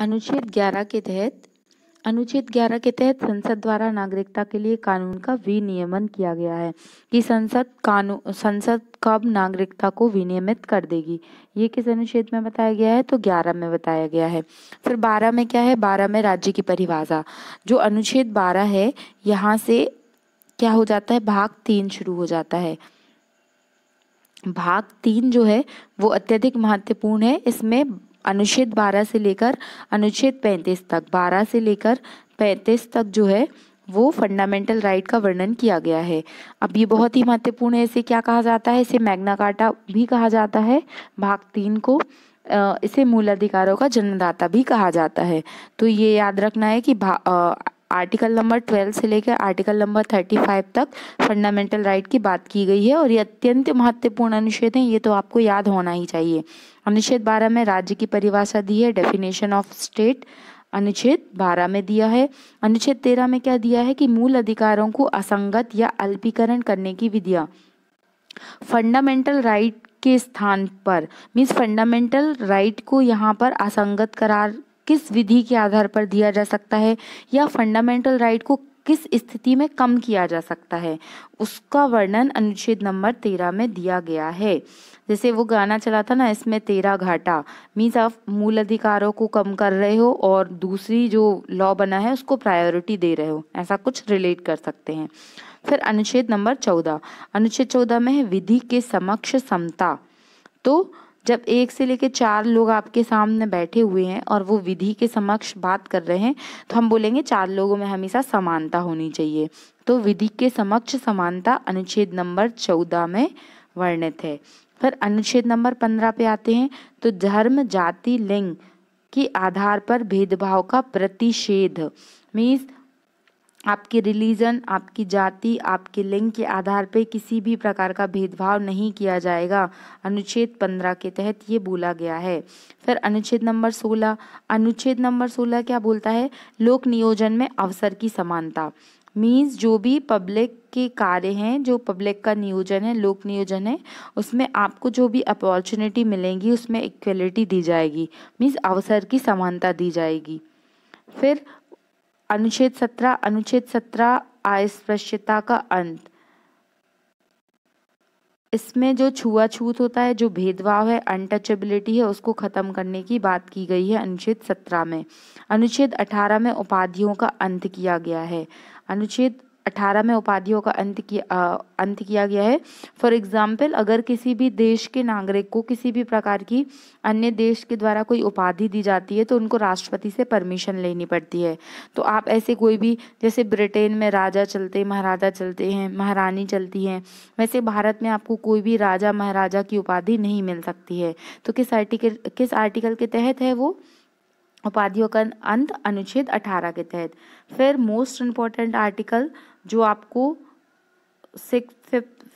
अनुच्छेद 11 के तहत संसद द्वारा नागरिकता के लिए कानून का विनियमन किया गया है कि संसद कब नागरिकता को विनियमित कर देगी। ये किस अनुच्छेद में बताया गया है? तो 11 में बताया गया है। फिर 12 में क्या है? 12 में राज्य की परिभाषा। जो अनुच्छेद 12 है, यहाँ से क्या हो जाता है? भाग 3 शुरू हो जाता है। भाग 3 जो है वो अत्यधिक महत्वपूर्ण है। इसमें अनुच्छेद 12 से लेकर अनुच्छेद 35 तक, 12 से लेकर 35 तक जो है वो फंडामेंटल राइट का वर्णन किया गया है। अब ये बहुत ही महत्वपूर्ण है। इसे क्या कहा जाता है? इसे मैग्ना कार्टा भी कहा जाता है। भाग 3 को इसे मूल अधिकारों का जन्मदाता भी कहा जाता है। तो ये याद रखना है कि आर्टिकल नंबर 12 से लेकर आर्टिकल नंबर 35 तक फंडामेंटल राइट की बात की गई है और ये अत्यंत महत्वपूर्ण अनुच्छेद है। ये तो आपको याद होना ही चाहिए। अनुच्छेद 12 में राज्य की परिभाषा दी है, डेफिनेशन ऑफ स्टेट अनुच्छेद 12 में दिया है। अनुच्छेद 13 में क्या दिया है कि मूल अधिकारों को असंगत या अल्पीकरण करने की विधियां फंडामेंटल राइट के स्थान पर, मीन्स फंडामेंटल राइट को यहाँ पर असंगत करार किस विधि के आधार पर दिया जा सकता है या फंडामेंटल राइट को किस स्थिति में कम किया जा सकता है, उसका वर्णन अनुच्छेद नंबर 13 में दिया गया है। जैसे वो गाना चला था ना, इसमें 13 घाटा, मीन्स आप मूल अधिकारों को कम कर रहे हो और दूसरी जो लॉ बना है उसको प्रायोरिटी दे रहे हो, ऐसा कुछ रिलेट कर सकते हैं। फिर अनुच्छेद नंबर 14, अनुच्छेद 14 में है विधि के समक्ष समता। तो जब 1 से लेकर 4 लोग आपके सामने बैठे हुए हैं और वो विधि के समक्ष बात कर रहे हैं तो हम बोलेंगे 4 लोगों में हमेशा समानता होनी चाहिए। तो विधि के समक्ष समानता अनुच्छेद नंबर 14 में वर्णित है। फिर अनुच्छेद नंबर 15 पे आते हैं। तो धर्म, जाति, लिंग के आधार पर भेदभाव का प्रतिषेध, मीन्स आपके रिलीजन, आपकी जाति, आपके लिंग के आधार पे किसी भी प्रकार का भेदभाव नहीं किया जाएगा, अनुच्छेद 15 के तहत ये बोला गया है। फिर अनुच्छेद नंबर 16, अनुच्छेद नंबर 16 क्या बोलता है? लोक नियोजन में अवसर की समानता, मीन्स जो भी पब्लिक के कार्य हैं, जो पब्लिक का नियोजन है, लोक नियोजन है, उसमें आपको जो भी अपॉर्चुनिटी मिलेंगी उसमें इक्वलिटी दी जाएगी, मीन्स अवसर की समानता दी जाएगी। फिर अनुच्छेद 17 अस्पृश्यता का अंत। इसमें जो छुआछूत होता है, जो भेदभाव है, अनटचेबिलिटी है, उसको खत्म करने की बात की गई है अनुच्छेद 17 में। अनुच्छेद 18 में उपाधियों का अंत किया गया है। अनुच्छेद 18 में उपाधियों का अंत किया गया है। फॉर एग्जाम्पल, अगर किसी भी देश के नागरिक को किसी भी प्रकार की अन्य देश के द्वारा कोई उपाधि दी जाती है तो उनको राष्ट्रपति से परमिशन लेनी पड़ती है। तो आप ऐसे कोई भी, जैसे ब्रिटेन में राजा चलते, महाराजा चलते हैं, महारानी चलती हैं, वैसे भारत में आपको कोई भी राजा महाराजा की उपाधि नहीं मिल सकती है। तो किस आर्टिकल के तहत है वो? उपाधियों का अंत अनुच्छेद 18 के तहत। फिर मोस्ट इम्पोर्टेंट आर्टिकल जो आपको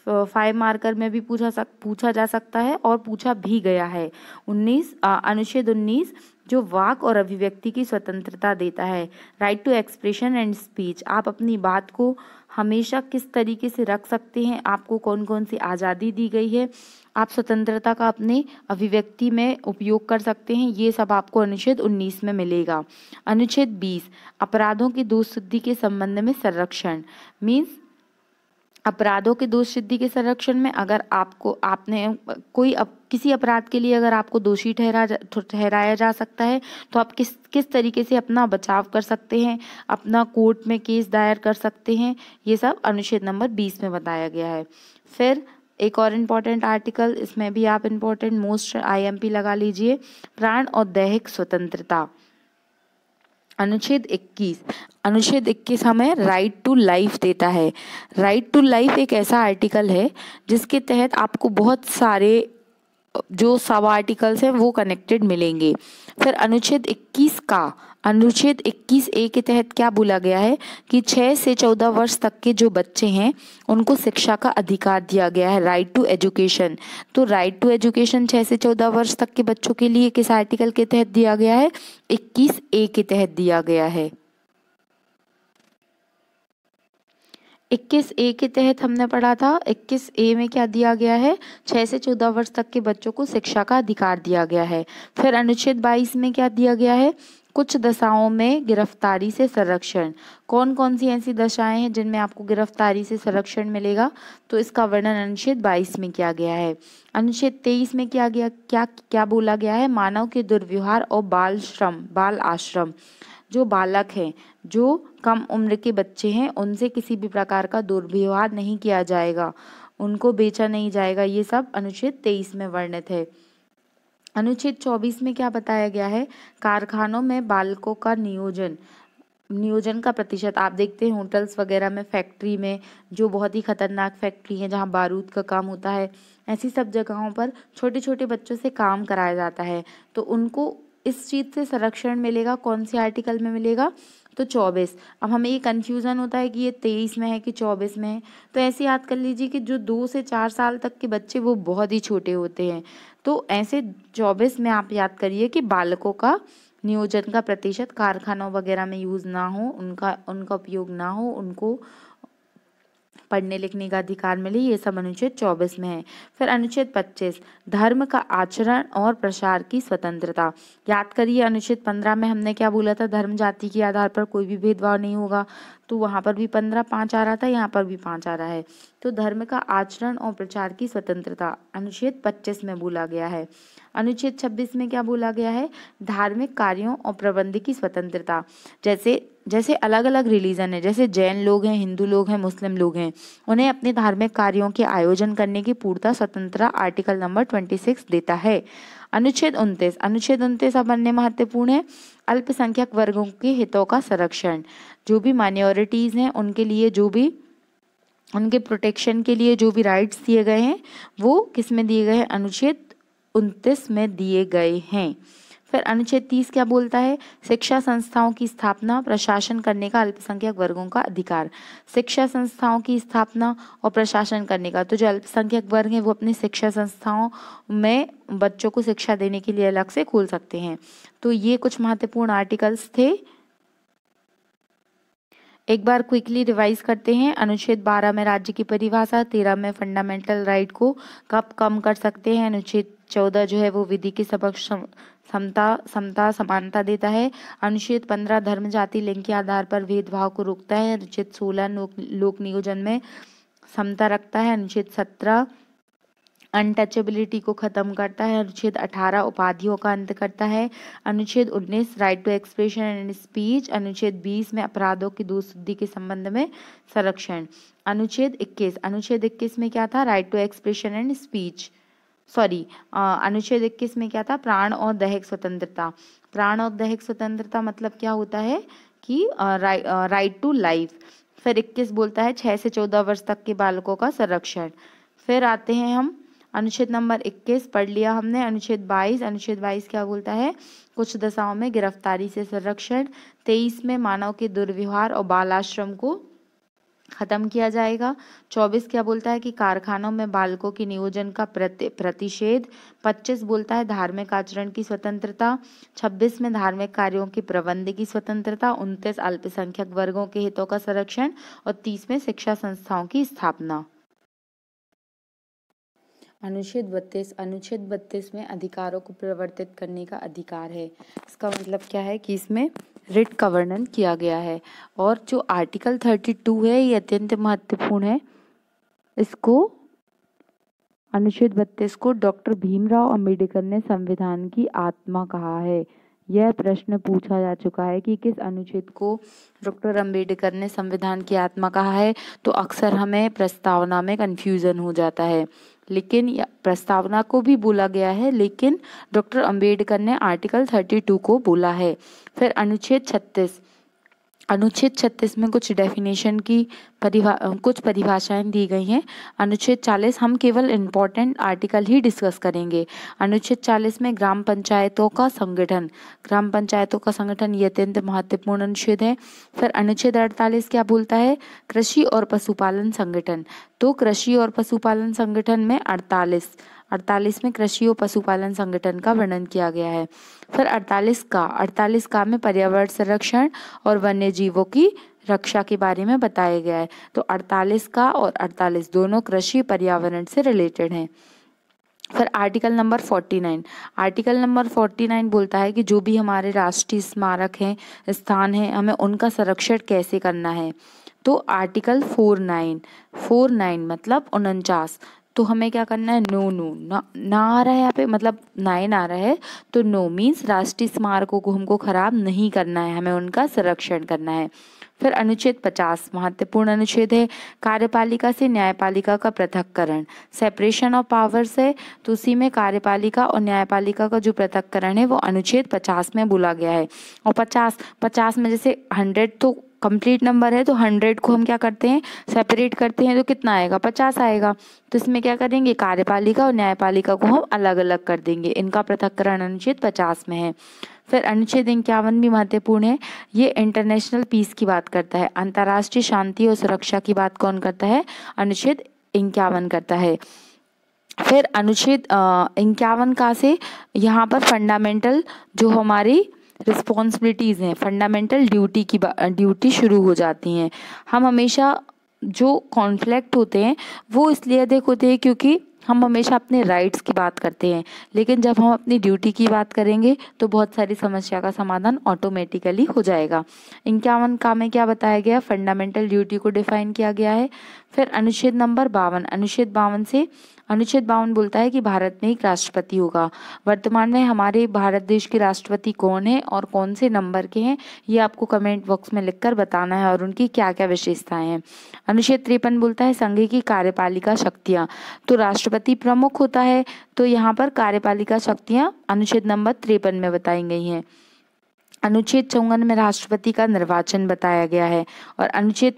5 मार्कर में भी पूछा जा सकता है और पूछा भी गया है, अनुच्छेद 19 जो वाक और अभिव्यक्ति की स्वतंत्रता देता है, right to expression and speech. आप अपनी बात को हमेशा किस तरीके से रख सकते हैं, आपको कौन कौन सी आज़ादी दी गई है, आप स्वतंत्रता का अपने अभिव्यक्ति में उपयोग कर सकते हैं, ये सब आपको अनुच्छेद 19 में मिलेगा। अनुच्छेद 20 अपराधों की दोष सिद्धि के संबंध में संरक्षण, मीन्स अपराधों के दोष सिद्धि के संरक्षण में अगर किसी अपराध के लिए अगर आपको दोषी ठहराया जा सकता है तो आप किस तरीके से अपना बचाव कर सकते हैं, अपना कोर्ट में केस दायर कर सकते हैं, ये सब अनुच्छेद नंबर 20 में बताया गया है। फिर एक और इम्पोर्टेंट आर्टिकल, इसमें भी आप इम्पोर्टेंट मोस्ट IMP लगा लीजिए, प्राण और दैहिक स्वतंत्रता। अनुच्छेद 21 हमें राइट टू लाइफ देता है। राइट टू लाइफ एक ऐसा आर्टिकल है जिसके तहत आपको बहुत सारे जो सब आर्टिकल्स हैं वो कनेक्टेड मिलेंगे। फिर अनुच्छेद 21A के तहत क्या बोला गया है कि 6 से 14 वर्ष तक के जो बच्चे हैं उनको शिक्षा का अधिकार दिया गया है, राइट टू एजुकेशन। तो राइट टू एजुकेशन 6 से 14 वर्ष तक के बच्चों के लिए किस आर्टिकल के तहत दिया गया है? 21A के तहत दिया गया है। 21A के तहत हमने पढ़ा था, 21A में क्या दिया गया है? 6 से 14 वर्ष तक के बच्चों को शिक्षा का अधिकार दिया गया है। फिर अनुच्छेद 22 में क्या दिया गया है? कुछ दशाओं में गिरफ्तारी से संरक्षण। कौन कौन सी ऐसी दशाएं हैं जिनमें आपको गिरफ्तारी से संरक्षण मिलेगा? तो इसका वर्णन अनुच्छेद 22 में किया गया है। अनुच्छेद 23 में किया गया क्या क्या बोला गया है? मानव के दुर्व्यवहार और बाल श्रम, बाल आश्रम। जो बालक हैं, जो कम उम्र के बच्चे हैं, उनसे किसी भी प्रकार का दुर्व्यवहार नहीं किया जाएगा, उनको बेचा नहीं जाएगा। ये सब अनुच्छेद 23 में वर्णित है। अनुच्छेद 24 में क्या बताया गया है? कारखानों में बालकों का नियोजन का प्रतिशत। आप देखते हैं होटल्स वगैरह में, फैक्ट्री में, जो बहुत ही खतरनाक फैक्ट्री है जहाँ बारूद का काम होता है, ऐसी सब जगहों पर छोटे छोटे बच्चों से काम कराया जाता है। तो उनको इस चीज़ से संरक्षण मिलेगा। कौन से आर्टिकल में मिलेगा? तो 24। अब हमें ये कन्फ्यूज़न होता है कि ये 23 में है कि 24 में है। तो ऐसे याद कर लीजिए कि जो 2 से 4 साल तक के बच्चे, वो बहुत ही छोटे होते हैं। तो ऐसे 24 में आप याद करिए कि बालकों का नियोजन का प्रतिशत, कारखानों वगैरह में यूज़ ना हो, उनका उपयोग ना हो, उनको पढ़ने लिखने का अधिकार मिले, ये सब अनुच्छेद 24 में है। फिर अनुच्छेद 25, धर्म का आचरण और प्रसार की स्वतंत्रता। याद करिए अनुच्छेद 15 में हमने क्या बोला था? धर्म जाति के आधार पर कोई भी भेदभाव नहीं होगा। तो वहाँ पर भी 15(5) आ रहा था, यहाँ पर भी 5 आ रहा है। तो धर्म का आचरण और प्रचार की स्वतंत्रता अनुच्छेद 25 में बोला गया है। अनुच्छेद 26 में क्या बोला गया है? धार्मिक कार्यों और प्रबंध की स्वतंत्रता। जैसे अलग अलग रिलीजन है, जैसे जैन लोग हैं, हिंदू लोग हैं, मुस्लिम लोग हैं, उन्हें अपने धार्मिक कार्यों के आयोजन करने की पूर्णतः स्वतंत्रता आर्टिकल नंबर 26 देता है। अनुच्छेद 29 अब अन्य महत्वपूर्ण है। अल्पसंख्यक वर्गों के हितों का संरक्षण। जो भी माइनॉरिटीज हैं, उनके लिए जो भी, उनके प्रोटेक्शन के लिए जो भी राइट्स दिए गए हैं, वो किस में दिए गए हैं? अनुच्छेद 29 में दिए गए हैं। फिर अनुच्छेद 30 क्या बोलता है? शिक्षा संस्थाओं की स्थापना, प्रशासन करने का अल्पसंख्यक वर्गों का अधिकार। शिक्षा संस्थाओं की स्थापना और प्रशासन करने का, तो जो अल्पसंख्यक वर्ग हैं वो अपनी शिक्षा संस्थाओं में बच्चों को शिक्षा देने के लिए अलग से खोल सकते हैं। तो ये कुछ महत्वपूर्ण आर्टिकल्स थे। एक बार क्विकली रिवाइज करते हैं। अनुच्छेद 12 में राज्य की परिभाषा, 13 में फंडामेंटल राइट को कब कम कर सकते हैं, अनुच्छेद 14 जो है वो विधि के समक्ष समता समानता देता है। अनुच्छेद 15 धर्म जाति लिंग के आधार पर भेदभाव को रोकता है। अनुच्छेद 16 लोक नियोजन में समता रखता है। अनुच्छेद 17 अनटचेबिलिटी को खत्म करता है। अनुच्छेद 18 उपाधियों का अंत करता है। अनुच्छेद 19 right to expression and speech. अनुच्छेद 20 में अपराधों की दोषसिद्धि के संबंध में संरक्षण। अनुच्छेद 21 में क्या था? Right to expression and speech, अनुच्छेद 21 में क्या था? प्राण और दैहिक स्वतंत्रता। प्राण और दैहिक स्वतंत्रता मतलब क्या होता है कि राइट टू लाइफ। फिर 21 बोलता है 6 से 14 वर्ष तक के बालकों का संरक्षण। फिर आते हैं हम अनुच्छेद नंबर 21 पढ़ लिया हमने। अनुच्छेद 22 क्या बोलता है? कुछ दशाओं में गिरफ्तारी से संरक्षण। 23 में मानव के दुर्व्यवहार और बाल आश्रम को खत्म किया जाएगा। 24 क्या बोलता है कि कारखानों में बालकों के नियोजन का प्रतिषेध। 25 बोलता है धार्मिक आचरण की स्वतंत्रता। 26 में धार्मिक कार्यों के प्रबंध की स्वतंत्रता। 29 अल्पसंख्यक वर्गों के हितों का संरक्षण और 30 में शिक्षा संस्थाओं की स्थापना। अनुच्छेद 32 में अधिकारों को परिवर्तित करने का अधिकार है। इसका मतलब क्या है कि इसमें रिट का वर्णन किया गया है। और जो आर्टिकल 32 है ये अत्यंत महत्वपूर्ण है। इसको अनुच्छेद 32 को डॉक्टर भीमराव अंबेडकर ने संविधान की आत्मा कहा है। यह प्रश्न पूछा जा चुका है कि किस अनुच्छेद को डॉक्टर अंबेडकर ने संविधान की आत्मा कहा है। तो अक्सर हमें प्रस्तावना में कंफ्यूजन हो जाता है, लेकिन प्रस्तावना को भी बोला गया है, लेकिन डॉक्टर अंबेडकर ने आर्टिकल 32 को बोला है। फिर अनुच्छेद 36 में कुछ डेफिनेशन की कुछ परिभाषाएं दी गई हैं। अनुच्छेद 40 हम केवल इम्पोर्टेंट आर्टिकल ही डिस्कस करेंगे। अनुच्छेद 40 में ग्राम पंचायतों का संगठन ये अत्यंत महत्वपूर्ण अनुच्छेद है। फिर अनुच्छेद 48 क्या बोलता है? कृषि और पशुपालन संगठन। तो कृषि और पशुपालन संगठन में 48 में कृषि और पशुपालन संगठन का वर्णन किया गया है। फिर 48 का में पर्यावरण संरक्षण और वन्य जीवों की रक्षा के बारे में बताया गया है। तो 48 का और 48 दोनों कृषि पर्यावरण से रिलेटेड हैं। फिर आर्टिकल नंबर 49, आर्टिकल नंबर 49 बोलता है कि जो भी हमारे राष्ट्रीय स्मारक हैं, स्थान हैं, हमें उनका संरक्षण कैसे करना है। तो आर्टिकल 49 मतलब 49, तो हमें क्या करना है, ना आ रहा है यहाँ पे, मतलब 9 आ रहा है, तो नो मीन्स राष्ट्रीय स्मारकों को हमको खराब नहीं करना है, हमें उनका संरक्षण करना है। फिर अनुच्छेद 50 महत्वपूर्ण अनुच्छेद है, कार्यपालिका से न्यायपालिका का पृथक्करण, सेपरेशन ऑफ पावर्स है, तो उसी में कार्यपालिका और न्यायपालिका का जो पृथक्करण है वो अनुच्छेद 50 में बोला गया है। और 50 में जैसे 100 तो कंप्लीट नंबर है, तो 100 को हम क्या करते हैं, सेपरेट करते हैं, तो कितना आएगा, 50 आएगा। तो इसमें क्या करेंगे, कार्यपालिका और न्यायपालिका को हम अलग अलग कर देंगे, इनका पृथक्करण अनुच्छेद 50 में है। फिर अनुच्छेद 51 भी महत्वपूर्ण है, ये इंटरनेशनल पीस की बात करता है, अंतर्राष्ट्रीय शांति और सुरक्षा की बात कौन करता है, अनुच्छेद 51 करता है। फिर अनुच्छेद 51 का से यहाँ पर फंडामेंटल जो हमारी रिस्पॉन्सिबिलिटीज़ हैं, फंडामेंटल ड्यूटी शुरू हो जाती हैं। हम हमेशा जो कॉन्फ्लिक्ट होते हैं वो इसलिए अधिक होते हैं क्योंकि हम हमेशा अपने राइट्स की बात करते हैं, लेकिन जब हम अपनी ड्यूटी की बात करेंगे तो बहुत सारी समस्या का समाधान ऑटोमेटिकली हो जाएगा। 51 का में क्या बताया गया, फंडामेंटल ड्यूटी को डिफाइन किया गया है। फिर अनुच्छेद नंबर 52, अनुच्छेद 52 बोलता है कि भारत में एक राष्ट्रपति होगा। वर्तमान में हमारे भारत देश के राष्ट्रपति कौन है और कौन से नंबर के हैं, ये आपको कमेंट बॉक्स में लिखकर बताना है और उनकी क्या क्या विशेषताएं हैं। अनुच्छेद 53 बोलता है संघ की कार्यपालिका शक्तियां, तो राष्ट्रपति प्रमुख होता है, तो यहाँ पर कार्यपालिका शक्तियां अनुच्छेद नंबर 53 में बताई गई हैं। अनुच्छेद 54 में राष्ट्रपति का निर्वाचन बताया गया है और अनुच्छेद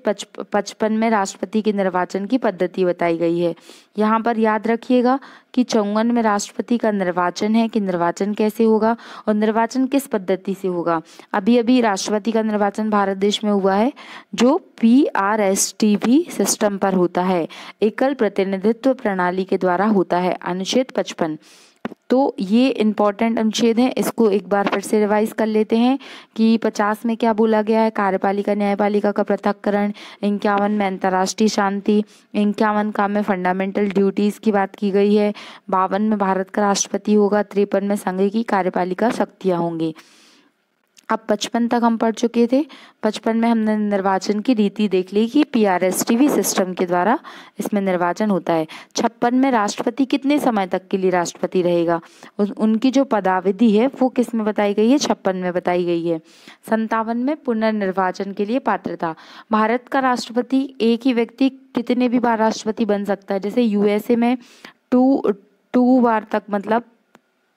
55 में राष्ट्रपति के निर्वाचन की पद्धति बताई गई है। यहाँ पर याद रखिएगा कि 54 में राष्ट्रपति का निर्वाचन है कि निर्वाचन कैसे होगा और निर्वाचन किस पद्धति से होगा। अभी अभी राष्ट्रपति का निर्वाचन भारत देश में हुआ है जो PRSTV सिस्टम पर होता है, एकल प्रतिनिधित्व प्रणाली के द्वारा होता है, अनुच्छेद 55। तो ये इम्पॉर्टेंट अनुच्छेद है, इसको एक बार फिर से रिवाइज कर लेते हैं कि 50 में क्या बोला गया है, कार्यपालिका न्यायपालिका का पृथक्करण, 51 में अंतर्राष्ट्रीय शांति, 51 का में फंडामेंटल ड्यूटीज की बात की गई है, 52 में भारत का राष्ट्रपति होगा, 53 में संघ की कार्यपालिका शक्तियां होंगी। अब 55 तक हम पढ़ चुके थे। 55 में हमने निर्वाचन की रीति देख ली कि PRSTV सिस्टम के द्वारा इसमें निर्वाचन होता है। 56 में राष्ट्रपति कितने समय तक के लिए राष्ट्रपति रहेगा, उनकी जो पदावधि है वो किस में बताई गई है, 56 में बताई गई है। 57 में पुनर्निर्वाचन के लिए पात्रता, भारत का राष्ट्रपति एक ही व्यक्ति कितने भी बार राष्ट्रपति बन सकता है, जैसे USA में टू बार तक, मतलब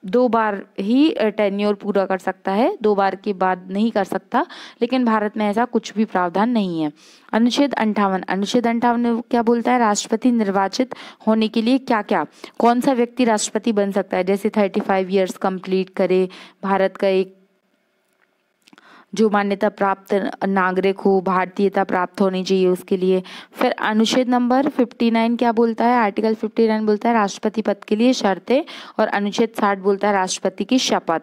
2 बार ही टेन्योर पूरा कर सकता है, 2 बार के बाद नहीं कर सकता, लेकिन भारत में ऐसा कुछ भी प्रावधान नहीं है। अनुच्छेद 58 में क्या बोलता है, राष्ट्रपति निर्वाचित होने के लिए क्या क्या, कौन सा व्यक्ति राष्ट्रपति बन सकता है, जैसे 35 ईयर्स कंप्लीट करे, भारत का एक जो मान्यता प्राप्त नागरिक हो, भारतीयता प्राप्त होनी चाहिए उसके लिए। फिर अनुच्छेद नंबर 59 क्या बोलता है, आर्टिकल 59 बोलता है राष्ट्रपति पद के लिए शर्तें, और अनुच्छेद 60 बोलता है राष्ट्रपति की शपथ,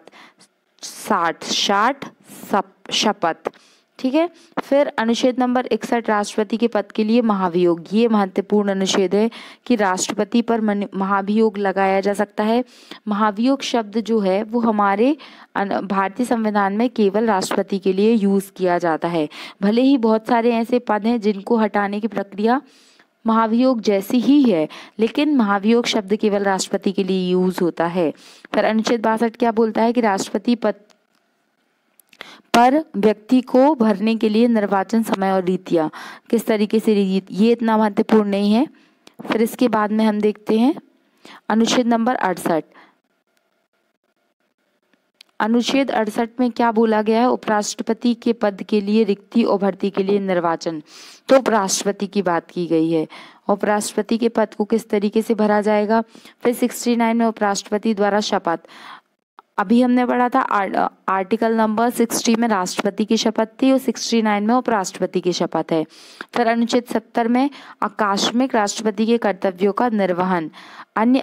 शपथ, ठीक है। फिर अनुच्छेद नंबर 61 राष्ट्रपति के पद के लिए महाभियोग, ये महत्वपूर्ण अनुच्छेद है कि राष्ट्रपति पर महाभियोग लगाया जा सकता है। महाभियोग शब्द जो है वो हमारे भारतीय संविधान में केवल राष्ट्रपति के लिए यूज किया जाता है, भले ही बहुत सारे ऐसे पद हैं जिनको हटाने की प्रक्रिया महाभियोग जैसी ही है, लेकिन महाभियोग शब्द केवल राष्ट्रपति के लिए यूज होता है। फिर अनुच्छेद 62 क्या बोलता है कि राष्ट्रपति पद पर व्यक्ति को भरने के लिए निर्वाचन समय और रीतियां किस तरीके से, ये इतना महत्वपूर्ण नहीं है। फिर इसके बाद में हम देखते हैं अनुच्छेद नंबर 68। अनुच्छेद 68 में क्या बोला गया है, उपराष्ट्रपति के पद के लिए रिक्ति और भर्ती के लिए निर्वाचन, तो उपराष्ट्रपति की बात की गई है। उपराष्ट्रपति के पद को किस तरीके से भरा जाएगा। फिर 69 में उपराष्ट्रपति द्वारा शपथ, अभी हमने पढ़ा था आर्टिकल नंबर 60 में राष्ट्रपति की शपथ थी और 69 में उपराष्ट्रपति की शपथ है। फिर अनुच्छेद 70 में आकस्मिक राष्ट्रपति के कर्तव्यों का निर्वहन, अन्य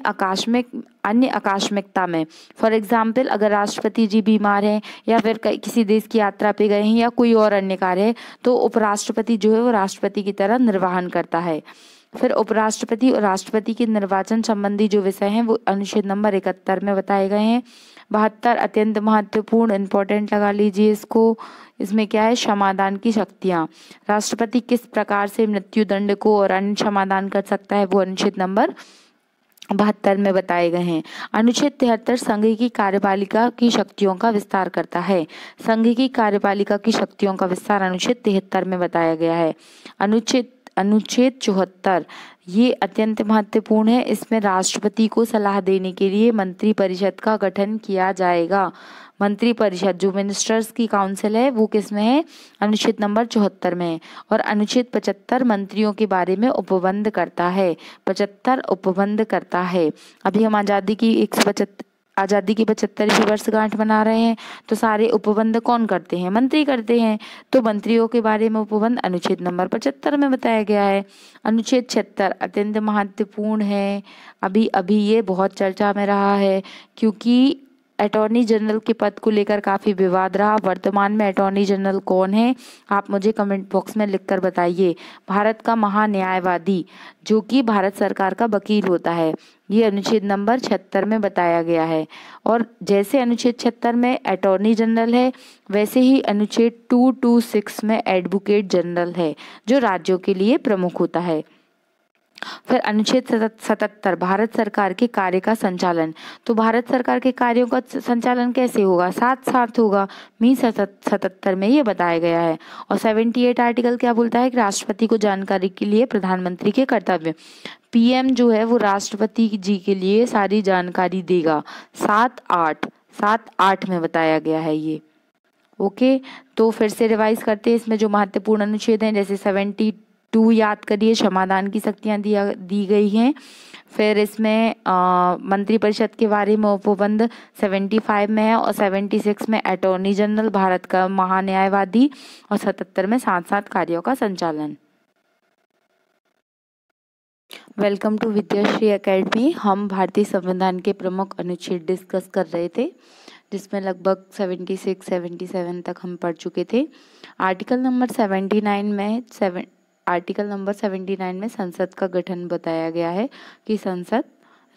आकस्मिकता में, फॉर एग्जाम्पल अगर राष्ट्रपति जी बीमार हैं या फिर किसी देश की यात्रा पे गए हैं या कोई और अन्य कार्य है, तो उपराष्ट्रपति जो है वो राष्ट्रपति की तरह निर्वहन करता है। फिर उपराष्ट्रपति और राष्ट्रपति के निर्वाचन संबंधी जो विषय हैं वो अनुच्छेद नंबर 71 में बताए गए हैं। 72 अत्यंत महत्वपूर्ण, इंपॉर्टेंट लगा लीजिए इसको। इसमें क्या है, क्षमादान की शक्तियां। राष्ट्रपति किस प्रकार से मृत्यु दंड को और अन्य क्षमादान कर सकता है, वो अनुच्छेद नंबर 72 में बताए गए हैं। अनुच्छेद 73 संघ की कार्यपालिका की शक्तियों का विस्तार करता है। संघ की कार्यपालिका की शक्तियों का विस्तार अनुच्छेद 73 में बताया गया है। अनुच्छेद 74 ये अत्यंत महत्वपूर्ण है। इसमें राष्ट्रपति को सलाह देने के लिए मंत्रिपरिषद का गठन किया जाएगा। मंत्रिपरिषद जो मिनिस्टर्स की काउंसिल है वो किस में है, अनुच्छेद नंबर 74 में है। और अनुच्छेद 75 मंत्रियों के बारे में उपबंध करता है। 75 उपबंध करता है। अभी हम आज़ादी की 75वीं वर्षगांठ मना रहे हैं, तो सारे उपबंध कौन करते हैं, मंत्री करते हैं। तो मंत्रियों के बारे में उपबंध अनुच्छेद नंबर 75 में बताया गया है। अनुच्छेद 76 अत्यंत महत्वपूर्ण है। अभी ये बहुत चर्चा में रहा है, क्योंकि अटॉर्नी जनरल के पद को लेकर काफ़ी विवाद रहा। वर्तमान में अटॉर्नी जनरल कौन है, आप मुझे कमेंट बॉक्स में लिखकर बताइए। भारत का महान्यायवादी, जो कि भारत सरकार का वकील होता है, ये अनुच्छेद नंबर 76 में बताया गया है। और जैसे अनुच्छेद 76 में अटॉर्नी जनरल है, वैसे ही अनुच्छेद 226 में एडवोकेट जनरल है, जो राज्यों के लिए प्रमुख होता है। फिर अनुच्छेद 77 भारत सरकार के कार्य का संचालन। तो भारत सरकार के कार्यों का संचालन कैसे होगा, साथ साथ होगा। 77 में ये बताया गया है। और 78 आर्टिकल क्या बोलता है कि राष्ट्रपति को जानकारी के लिए प्रधानमंत्री के कर्तव्य। पीएम जो है वो राष्ट्रपति जी के लिए सारी जानकारी देगा। 7-8 में बताया गया है ये। ओके, तो फिर से रिवाइज करते हैं। इसमें जो महत्वपूर्ण अनुच्छेद हैं, जैसे 72 याद करिए, क्षमादान की शक्तियां दी गई हैं। फिर इसमें मंत्रिपरिषद के बारे में उपबंध 75 में है। और 76 में अटॉर्नी जनरल, भारत का महान्यायवादी। और 77 में साथ कार्यों का संचालन। Welcome to Vidyashree academy. हम भारतीय संविधान के प्रमुख अनुच्छेद डिस्कस कर रहे थे, जिसमें लगभग 76-77 तक हम पढ़ चुके थे। आर्टिकल नंबर 79 में संसद का गठन बताया गया है कि संसद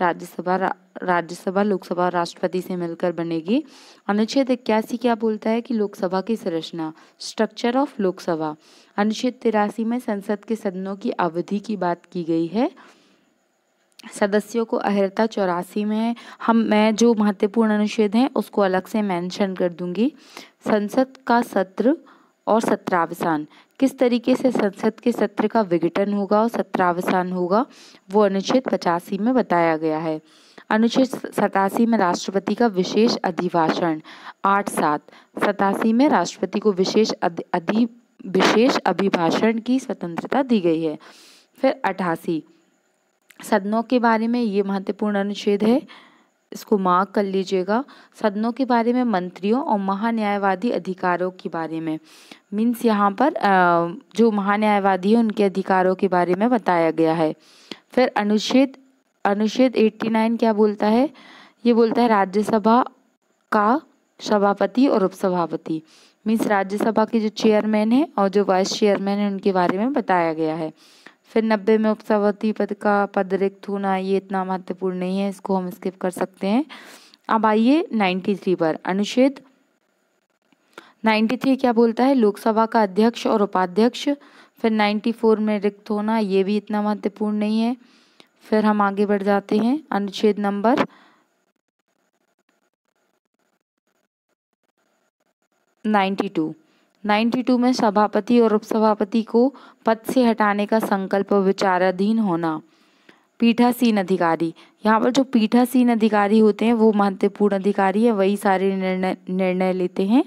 राज्यसभा, लोकसभा और राष्ट्रपति से मिलकर बनेगी। अनुच्छेद 81 क्या बोलता है कि लोकसभा की संरचना, स्ट्रक्चर ऑफ लोकसभा। अनुच्छेद 83 में संसद के सदनों की अवधि की बात की गई है। सदस्यों को अर्हता 84 में है। मैं जो महत्वपूर्ण अनुच्छेद हैं उसको अलग से मेंशन कर दूंगी। संसद का सत्र और सत्रावसान, किस तरीके से संसद के सत्र का विघटन होगा और सत्रावसान होगा, वो अनुच्छेद 85 में बताया गया है। अनुच्छेद 87 में राष्ट्रपति का विशेष अभिभाषण। 8-7 87 में राष्ट्रपति को विशेष अभिभाषण की स्वतंत्रता दी गई है। फिर 88 सदनों के बारे में, ये महत्वपूर्ण अनुच्छेद है, इसको मार्क कर लीजिएगा। सदनों के बारे में मंत्रियों और महान्यायवादी अधिकारों के बारे में, मीन्स यहाँ पर जो महान्यायवादी है उनके अधिकारों के बारे में बताया गया है। फिर अनुच्छेद 89 क्या बोलता है, ये बोलता है राज्यसभा का सभापति और उपसभापति, मीन्स राज्यसभा के जो चेयरमैन है और जो वाइस चेयरमैन है उनके बारे में बताया गया है। फिर 90 में उपसभापति पद का पद रिक्त होना, ये इतना महत्वपूर्ण नहीं है, इसको हम स्किप कर सकते हैं। अब आइए 93 पर। अनुच्छेद 93 क्या बोलता है, लोकसभा का अध्यक्ष और उपाध्यक्ष। फिर 94 में रिक्त होना, ये भी इतना महत्वपूर्ण नहीं है। फिर हम आगे बढ़ जाते हैं। अनुच्छेद नंबर 92 में सभापति और उपसभापति को पद से हटाने का संकल्प विचाराधीन होना। पीठासीन अधिकारी, यहाँ पर जो पीठासीन अधिकारी होते हैं वो महत्वपूर्ण अधिकारी है, वही सारे निर्णय लेते हैं।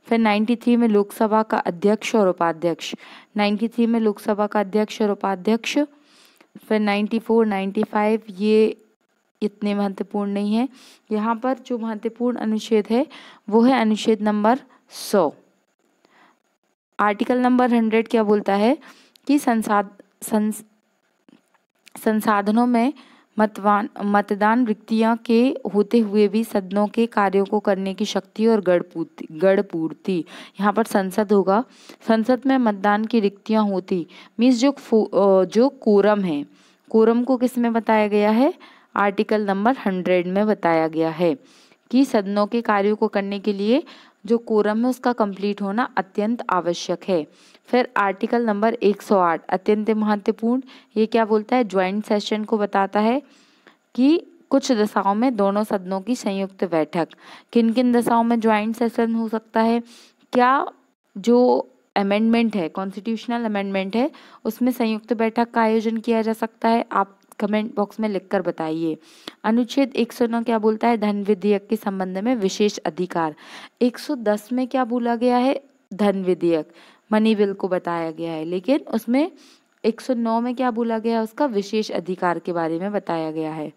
फिर 93 में लोकसभा का अध्यक्ष और उपाध्यक्ष। 93 में लोकसभा का अध्यक्ष और उपाध्यक्ष। फिर 94, 95 ये इतने महत्वपूर्ण नहीं है। यहाँ पर जो महत्वपूर्ण अनुच्छेद है वो है अनुच्छेद नंबर 100। आर्टिकल नंबर 100 क्या बोलता है कि संसाधनों में मतदान रिक्तियां के होते हुए भी सदनों के कार्यों को करने की शक्ति और गढ़पूर्ति। यहाँ पर संसद होगा। संसद में मतदान की रिक्तियां होती मीन्स जो कोरम है, कोरम को किस में बताया गया है, आर्टिकल नंबर 100 में बताया गया है कि सदनों के कार्यों को करने के लिए जो कोरम है उसका कंप्लीट होना अत्यंत आवश्यक है। फिर आर्टिकल नंबर 108 अत्यंत महत्वपूर्ण, ये क्या बोलता है, ज्वाइंट सेशन को बताता है कि कुछ दशाओं में दोनों सदनों की संयुक्त बैठक। किन किन दशाओं में ज्वाइंट सेशन हो सकता है, क्या जो अमेंडमेंट है, कॉन्स्टिट्यूशनल अमेंडमेंट है, उसमें संयुक्त बैठक का आयोजन किया जा सकता है, आप कमेंट बॉक्स में लिखकर बताइए। अनुच्छेद 109 क्या बोलता है, धन विधेयक के संबंध में विशेष अधिकार। 110 में क्या बोला गया है, धन विधेयक मनी बिल को बताया गया है, लेकिन उसमें 109 में क्या बोला गया है, उसका विशेष अधिकार के बारे में बताया गया है।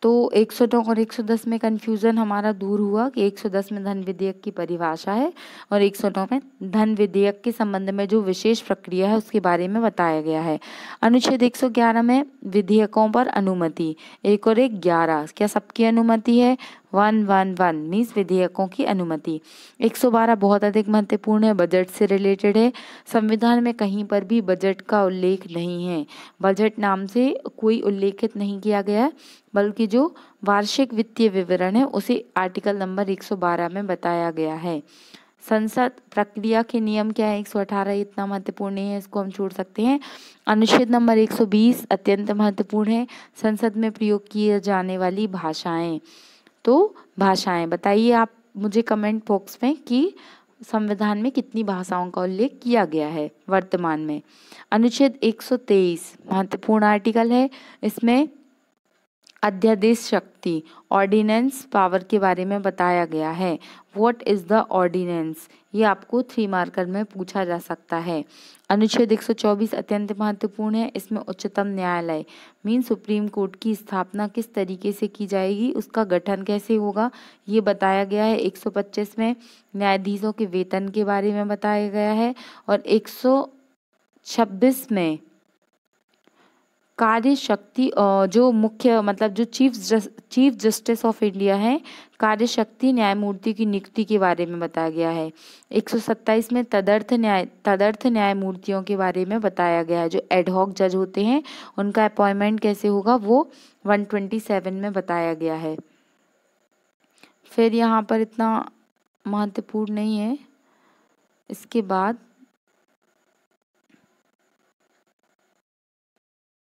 तो 109 और 110 में कंफ्यूजन हमारा दूर हुआ कि 110 में धन विधेयक की परिभाषा है और 109 में धन विधेयक के संबंध में जो विशेष प्रक्रिया है उसके बारे में बताया गया है। अनुच्छेद 111 में विधेयकों पर अनुमति, 1 और 1 11, क्या सबकी अनुमति है, 111 मीन्स विधेयकों की अनुमति। 112 बहुत अधिक महत्वपूर्ण है, बजट से रिलेटेड है। संविधान में कहीं पर भी बजट का उल्लेख नहीं है, बजट नाम से कोई उल्लेखित नहीं किया गया है, बल्कि जो वार्षिक वित्तीय विवरण है उसे आर्टिकल नंबर 112 में बताया गया है। संसद प्रक्रिया के नियम क्या है, 118 इतना महत्वपूर्ण नहीं है, इसको हम छोड़ सकते हैं। अनुच्छेद नंबर 120 अत्यंत महत्वपूर्ण है, संसद में प्रयोग किए जाने वाली भाषाएं। तो भाषाएं बताइए आप मुझे कमेंट बॉक्स में कि संविधान में कितनी भाषाओं का उल्लेख किया गया है वर्तमान में। अनुच्छेद 123 महत्वपूर्ण आर्टिकल है, इसमें अध्यादेश शक्ति ऑर्डिनेंस पावर के बारे में बताया गया है। व्हाट इज द ऑर्डिनेंस, ये आपको 3 मार्कर में पूछा जा सकता है। अनुच्छेद 124 अत्यंत महत्वपूर्ण है, इसमें उच्चतम न्यायालय मीन सुप्रीम कोर्ट की स्थापना किस तरीके से की जाएगी, उसका गठन कैसे होगा, ये बताया गया है। 125 में न्यायाधीशों के वेतन के बारे में बताया गया है और 126 में कार्य शक्ति जो मुख्य मतलब जो चीफ जस्टिस ऑफ इंडिया है, कार्य शक्ति न्यायमूर्ति की नियुक्ति के बारे में बताया गया है। 127 में तदर्थ न्यायमूर्तियों के बारे में बताया गया है, जो एडहॉक जज होते हैं उनका अपॉइंटमेंट कैसे होगा वो 127 में बताया गया है। फिर यहाँ पर इतना महत्वपूर्ण नहीं है। इसके बाद